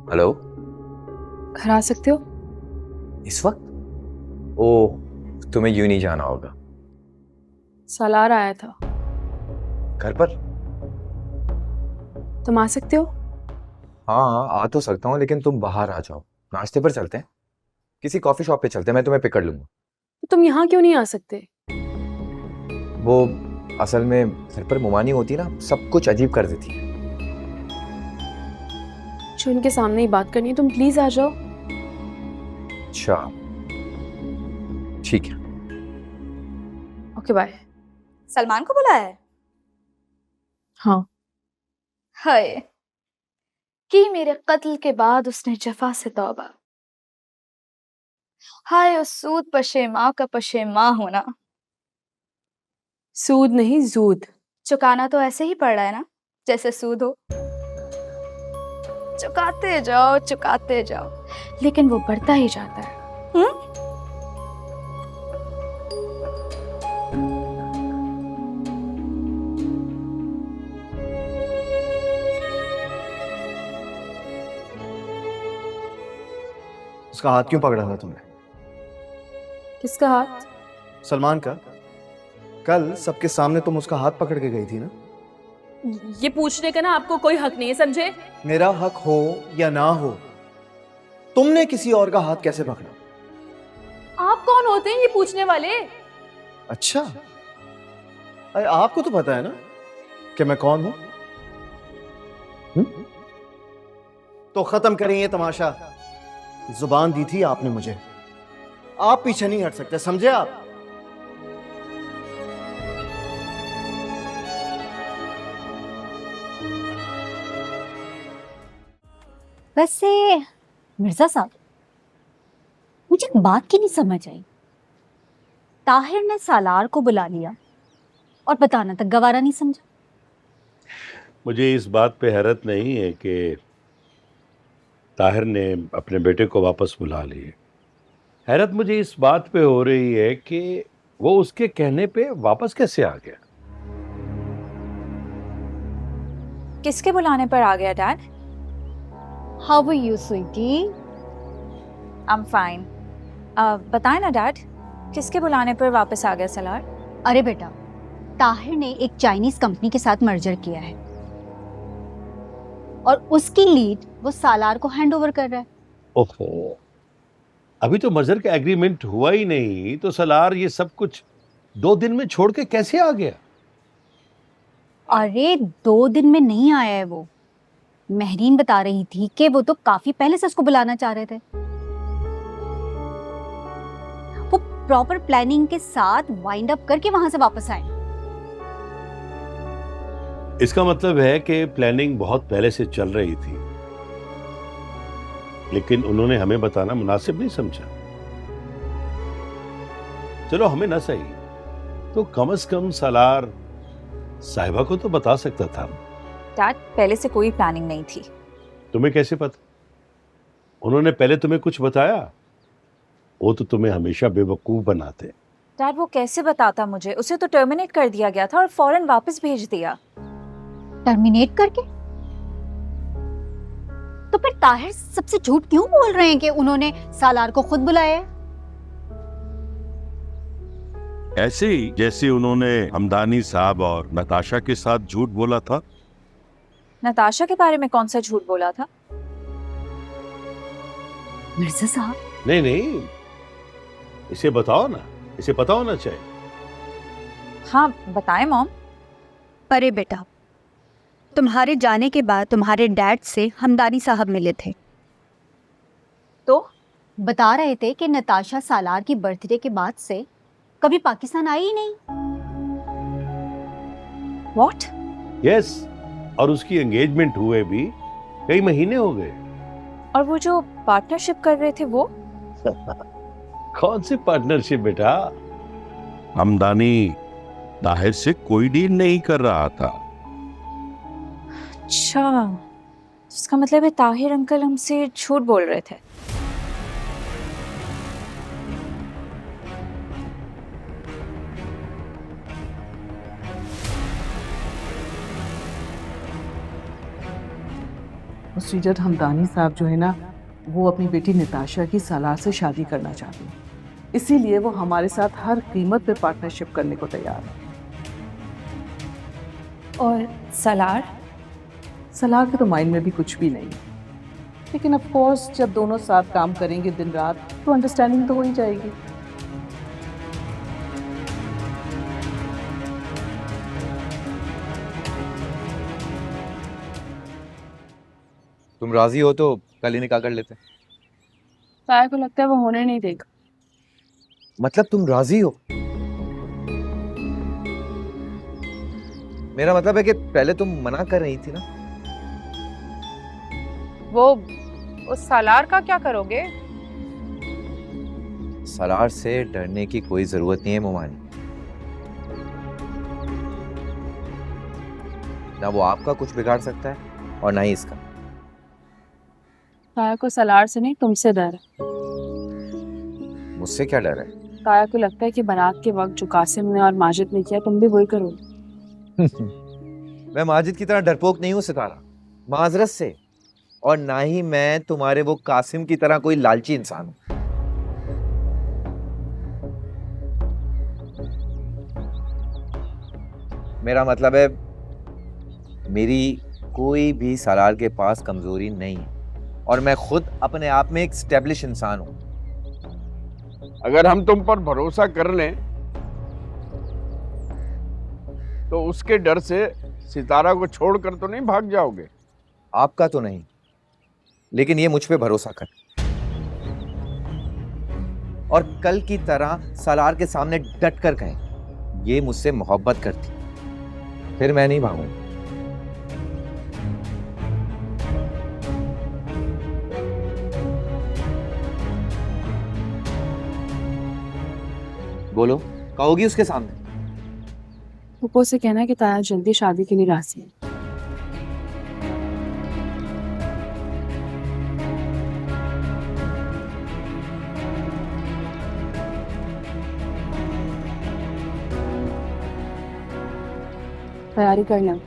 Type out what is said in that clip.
Hello. घर आ सकते हो? इस वक्त? ओह, तुम्हें यूं नहीं जाना होगा। सालार आया था। घर पर? तुम आ सकते हो? हाँ, आ तो सकता हूँ, लेकिन तुम बाहर आ जाओ। नाश्ते पर चलते हैं, किसी कॉफी शॉप पे चलते हैं, मैं तुम्हें पिक कर लूंगा। तो तुम यहाँ क्यों नहीं आ सकते? वो असल में घर पर मुमानी होती है ना, सब कुछ अजीब कर देती है। जो उनके सामने ही बात करनी है, तुम प्लीज आ जाओ। अच्छा, ठीक है। Okay bye. सलमान को बुलाया है? हाँ। हाय, कि मेरे कत्ल के बाद उसने जफा से तौबा। हाय उस सूद पशेमा का पशेमा होना। सूद नहीं, जूद। चुकाना तो ऐसे ही पड़ रहा है ना, जैसे सूद हो। चुकाते जाओ, लेकिन वो बढ़ता ही जाता है। उसका हाथ क्यों पकड़ा था तुमने? किसका हाथ? सलमान का। कल सबके सामने तुम उसका हाथ पकड़ के गई थी ना। ये पूछने का ना आपको कोई हक नहीं है, समझे? मेरा हक हो या ना हो, तुमने किसी और का हाथ कैसे पकड़ा? आप कौन होते हैं ये पूछने वाले? अच्छा, अरे आपको तो पता है ना कि मैं कौन हूं। तो खत्म करें ये तमाशा। जुबान दी थी आपने मुझे, आप पीछे नहीं हट सकते, समझे आप? वैसे मिर्जा साहब, मुझे एक बात की नहीं समझ आई। ताहिर ने सालार को बुला लिया और बताना तक गवारा नहीं समझा। मुझे इस बात पे हैरत नहीं है कि ताहिर ने अपने बेटे को वापस बुला लिए। हैरत मुझे इस बात पे हो रही है कि वो उसके कहने पे वापस कैसे आ गया। किसके बुलाने पर आ गया dad? How are you sweetie? I am fine. बताएं ना डैड, किसके बुलाने पर वापस आ गया सलार? अरे बेटा, ताहिर ने एक चाइनीज कंपनी के साथ मर्जर किया है और उसकी लीड वो सालार को हैंड ओवर कर रहा है। ओहो, अभी तो मर्जर का एग्रीमेंट हुआ ही नहीं, तो सलार ये सब कुछ 2 दिन में छोड़ के कैसे आ गया? अरे 2 दिन में नहीं आया है वो। महरीन बता रही थी कि वो तो काफी पहले से उसको बुलाना चाह रहे थे। वो प्रॉपर प्लानिंग के साथ वाइंड अप करके वहां से वापस आए। इसका मतलब है कि प्लानिंग बहुत पहले से चल रही थी, लेकिन उन्होंने हमें बताना मुनासिब नहीं समझा। चलो हमें ना सही तो कम से कम सलार साहिबा को तो बता सकता था। डैड, पहले से कोई प्लानिंग नहीं थी। तुम्हें कैसे पता? उन्होंने पहले तुम्हें कुछ बताया? वो तो तुम्हें हमेशा बेवकूफ बनाते। डैड, वो कैसे बताता मुझे? उसे तो टर्मिनेट कर दिया गया था और फौरन वापस भेज दिया। टर्मिनेट करके? तो फिर ताहिर सबसे झूठ क्यों बोल रहे हैं कि उन्होंने सालार को खुद बुलाया है? ऐसे ही जैसे उन्होंने हमदानी साहब और नताशा के साथ झूठ बोला था। नताशा के बारे में कौन सा झूठ बोला था? मिर्जा साहब, नहीं नहीं, इसे बताओ ना, इसे पता होना चाहिए। हाँ बताएं मॉम। अरे बेटा, तुम्हारे जाने के बाद तुम्हारे डैड से हमदानी साहब मिले थे। तो बता रहे थे कि नताशा सालार की बर्थडे के बाद से कभी पाकिस्तान आई ही नहीं। व्हाट? यस, और उसकी एंगेजमेंट हुए भी कई महीने हो गए। और वो जो पार्टनरशिप कर रहे थे वो? कौन सी पार्टनरशिप बेटा? हमदानी ताहिर से कोई डील नहीं कर रहा था। अच्छा, इसका मतलब है ताहिर अंकल हमसे झूठ बोल रहे थे। और श्रीजत हमदानी साहब जो है ना, वो अपनी बेटी निताशा की सलाह से शादी करना चाहते हैं, इसीलिए वो हमारे साथ हर कीमत पे पार्टनरशिप करने को तैयार है। और सलार? सलाह के तो माइंड में भी कुछ भी नहीं है, लेकिन ऑफ कोर्स जब दोनों साथ काम करेंगे दिन रात तो अंडरस्टैंडिंग तो हो ही जाएगी। तुम राजी हो तो कल ही निकाह कर लेते हैं। ताया को लगता है वो होने नहीं देगा। मतलब तुम राजी हो? मेरा मतलब है कि पहले तुम मना कर रही थी ना। वो उस सालार का क्या करोगे? सलार से डरने की कोई जरूरत नहीं है मोमानी। ना वो आपका कुछ बिगाड़ सकता है और ना ही इसका। ताया को सलार से नहीं तुमसे डर है। मुझसे क्या डर है? ताया को लगता है कि बारात के वक्त जो कासिम ने और माजिद ने किया तुम भी वही करोगे। मैं माजिद की तरह डरपोक नहीं हूं सितारा, माजरत से। और ना ही मैं तुम्हारे वो कासिम की तरह कोई लालची इंसान हूं। मेरा मतलब है मेरी कोई भी सलार के पास कमजोरी नहीं है और मैं खुद अपने आप में एक स्टेब्लिश इंसान हूं। अगर हम तुम पर भरोसा कर लें तो उसके डर से सितारा को छोड़कर तो नहीं भाग जाओगे? आपका तो नहीं, लेकिन ये मुझ पे भरोसा कर और कल की तरह सलार के सामने डट कर कहें ये मुझसे मोहब्बत करती, फिर मैं नहीं भागूंगा। बोलो, कहोगी उसके सामने? पुप्पो से कहना कि ताया जल्दी शादी के लिए राजी है। तैयारी कर लें।